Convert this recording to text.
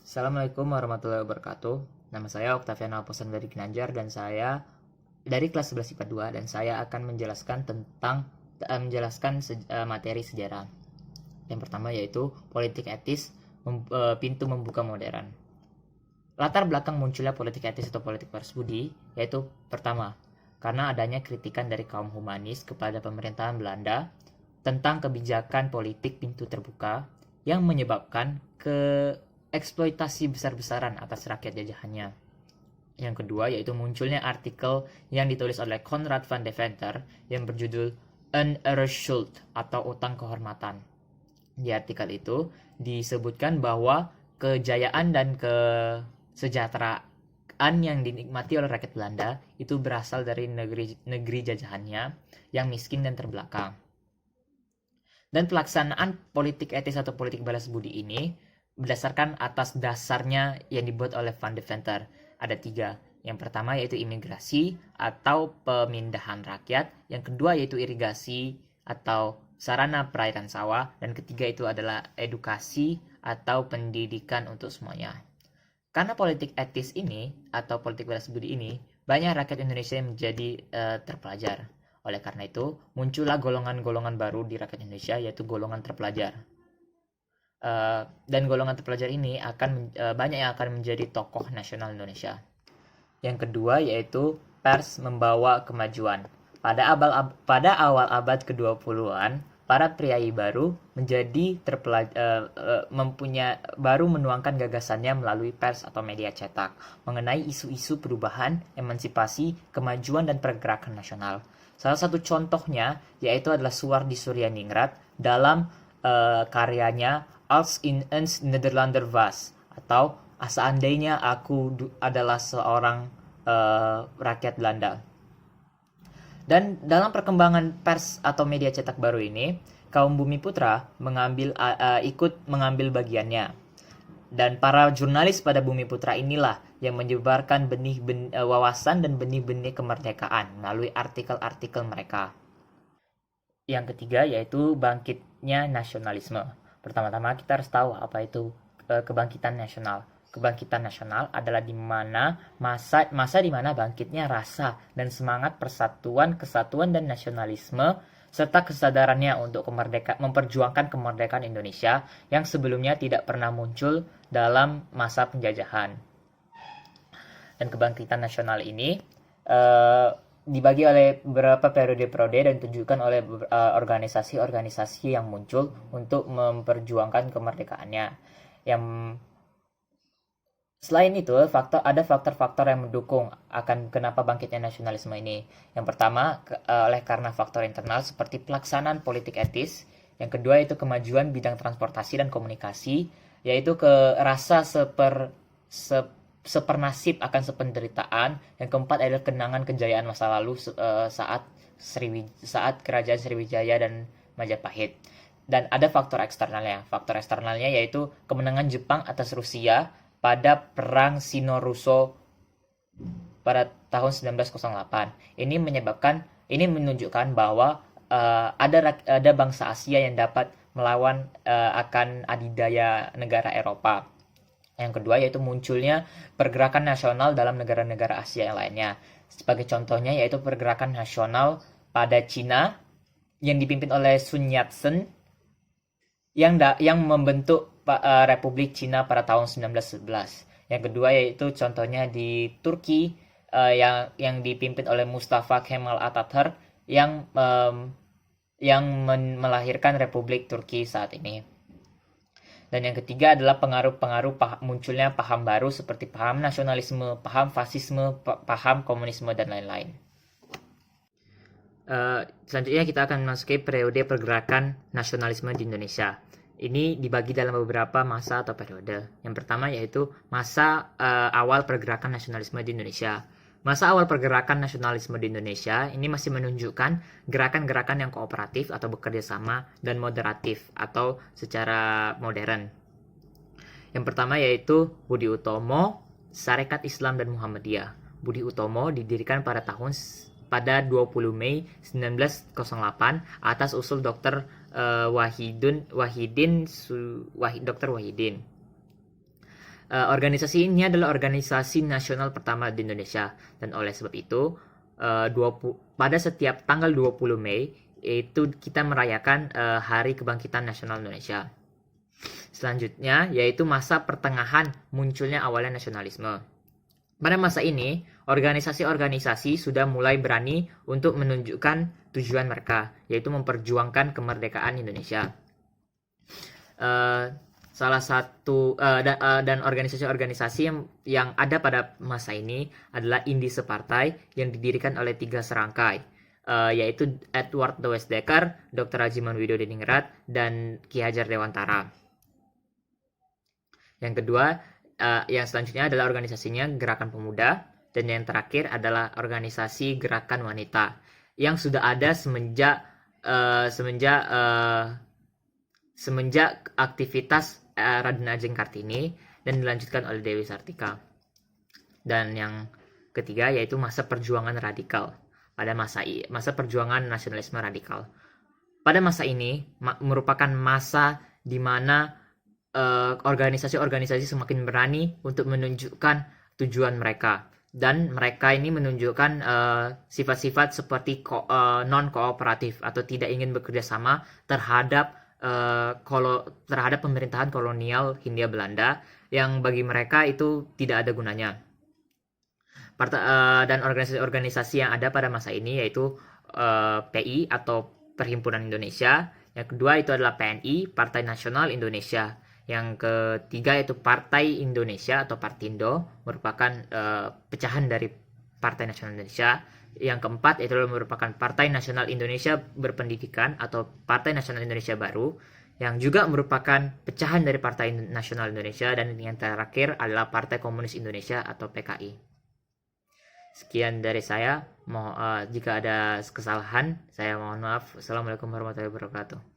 Assalamualaikum warahmatullahi wabarakatuh. Nama saya Oktavian Alposan dari Ginanjar dan saya dari kelas 11 IPA 2 dan saya akan menjelaskan materi sejarah. Yang pertama yaitu politik etis, pintu membuka modern. Latar belakang munculnya politik etis atau politik balas budi yaitu pertama, karena adanya kritikan dari kaum humanis kepada pemerintahan Belanda tentang kebijakan politik pintu terbuka yang menyebabkan eksploitasi besar-besaran atas rakyat jajahannya. Yang kedua yaitu munculnya artikel yang ditulis oleh Konrad van Deventer yang berjudul Een Ereschuld atau utang kehormatan. Di artikel itu disebutkan bahwa kejayaan dan kesejahteraan yang dinikmati oleh rakyat Belanda itu berasal dari negeri jajahannya yang miskin dan terbelakang. Dan pelaksanaan politik etis atau politik balas budi ini berdasarkan atas dasarnya yang dibuat oleh Van Deventer. Ada 3. Yang pertama yaitu imigrasi atau pemindahan rakyat. Yang kedua yaitu irigasi atau sarana perairan sawah. Dan ketiga itu adalah edukasi atau pendidikan untuk semuanya. Karena politik etis ini atau politik balas budi ini, banyak rakyat Indonesia yang menjadi terpelajar. Oleh karena itu, muncullah golongan-golongan baru di rakyat Indonesia yaitu golongan terpelajar. Dan golongan terpelajar ini banyak yang akan menjadi tokoh nasional Indonesia. Yang kedua yaitu pers membawa kemajuan. Pada awal abad ke-20-an, para priai baru baru menuangkan gagasannya melalui pers atau media cetak mengenai isu-isu perubahan, emansipasi, kemajuan dan pergerakan nasional. Salah satu contohnya yaitu adalah Suwardi Suryaningrat dalam karyanya Als in eens Nederlander was atau seandainya aku adalah seorang rakyat Belanda. Dan dalam perkembangan pers atau media cetak baru ini, kaum Bumi Putra ikut mengambil bagiannya. Dan para jurnalis pada Bumi Putra inilah yang menyebarkan wawasan dan benih-benih kemerdekaan melalui artikel-artikel mereka. Yang ketiga yaitu bangkitnya nasionalisme. Pertama-tama kita harus tahu apa itu kebangkitan nasional. Kebangkitan nasional adalah masa di mana bangkitnya rasa dan semangat persatuan, kesatuan dan nasionalisme serta kesadarannya untuk memperjuangkan kemerdekaan Indonesia yang sebelumnya tidak pernah muncul dalam masa penjajahan. Dan kebangkitan nasional ini dibagi oleh beberapa periode-periode dan ditunjukkan oleh organisasi-organisasi yang muncul untuk memperjuangkan kemerdekaannya. Selain itu, ada faktor-faktor yang mendukung akan kenapa bangkitnya nasionalisme ini. Yang pertama, karena faktor internal seperti pelaksanaan politik etis. Yang kedua itu kemajuan bidang transportasi dan komunikasi, yaitu rasa sepernasib akan sependeritaan. Yang keempat adalah kenangan kejayaan masa lalu saat kerajaan Sriwijaya dan Majapahit. Dan ada faktor eksternalnya. Faktor eksternalnya yaitu kemenangan Jepang atas Rusia pada Perang Sino-Russo pada tahun 1908. Ini menunjukkan bahwa ada bangsa Asia yang dapat melawan akan adidaya negara Eropa. Yang kedua yaitu munculnya pergerakan nasional dalam negara-negara Asia yang lainnya. Sebagai contohnya yaitu pergerakan nasional pada Cina yang dipimpin oleh Sun Yat-sen yang membentuk Republik Cina pada tahun 1911. Yang kedua yaitu contohnya di Turki yang dipimpin oleh Mustafa Kemal Atatürk yang melahirkan Republik Turki saat ini. Dan yang ketiga adalah pengaruh-pengaruh munculnya paham baru seperti paham nasionalisme, paham fasisme, paham komunisme, dan lain-lain. Selanjutnya kita akan memasuki periode pergerakan nasionalisme di Indonesia. Ini dibagi dalam beberapa masa atau periode. Yang pertama yaitu masa awal pergerakan nasionalisme di Indonesia. Masa awal pergerakan nasionalisme di Indonesia ini masih menunjukkan gerakan-gerakan yang kooperatif atau bekerja sama dan moderatif atau secara modern. Yang pertama yaitu Budi Utomo, Sarekat Islam dan Muhammadiyah. Budi Utomo didirikan pada 20 Mei 1908 atas usul Dr. Wahidin. Organisasi ini adalah organisasi nasional pertama di Indonesia, dan oleh sebab itu pada setiap tanggal 20 Mei itu kita merayakan Hari Kebangkitan Nasional Indonesia. Selanjutnya yaitu masa pertengahan munculnya awalnya nasionalisme. Pada masa ini, organisasi-organisasi sudah mulai berani untuk menunjukkan tujuan mereka, yaitu memperjuangkan kemerdekaan Indonesia. Salah satu dan organisasi-organisasi yang ada pada masa ini adalah Indise Partai yang didirikan oleh 3 serangkai, yaitu Edward de Westdekker, Dr. Haji Manwido-Diningrat, dan Ki Hajar Dewantara. Yang kedua, yang selanjutnya adalah organisasinya Gerakan Pemuda, dan yang terakhir adalah organisasi Gerakan Wanita yang sudah ada semenjak aktivitas Raden Ajeng Kartini dan dilanjutkan oleh Dewi Sartika. Dan yang ketiga yaitu masa perjuangan radikal. Pada masa perjuangan nasionalisme radikal. Pada masa ini merupakan masa di mana organisasi-organisasi semakin berani untuk menunjukkan tujuan mereka, dan mereka ini menunjukkan sifat-sifat seperti non-kooperatif atau tidak ingin bekerja sama terhadap pemerintahan kolonial Hindia Belanda yang bagi mereka itu tidak ada gunanya. Dan organisasi-organisasi yang ada pada masa ini yaitu PI atau Perhimpunan Indonesia. Yang kedua itu adalah PNI, Partai Nasional Indonesia. Yang ketiga yaitu Partai Indonesia atau Partindo, merupakan pecahan dari Partai Nasional Indonesia. Yang keempat itu merupakan Partai Nasional Indonesia Berpendidikan atau Partai Nasional Indonesia Baru, yang juga merupakan pecahan dari Partai Nasional Indonesia. Dan yang terakhir adalah Partai Komunis Indonesia atau PKI. Sekian dari saya. Jika ada kesalahan, saya mohon maaf. Assalamualaikum warahmatullahi wabarakatuh.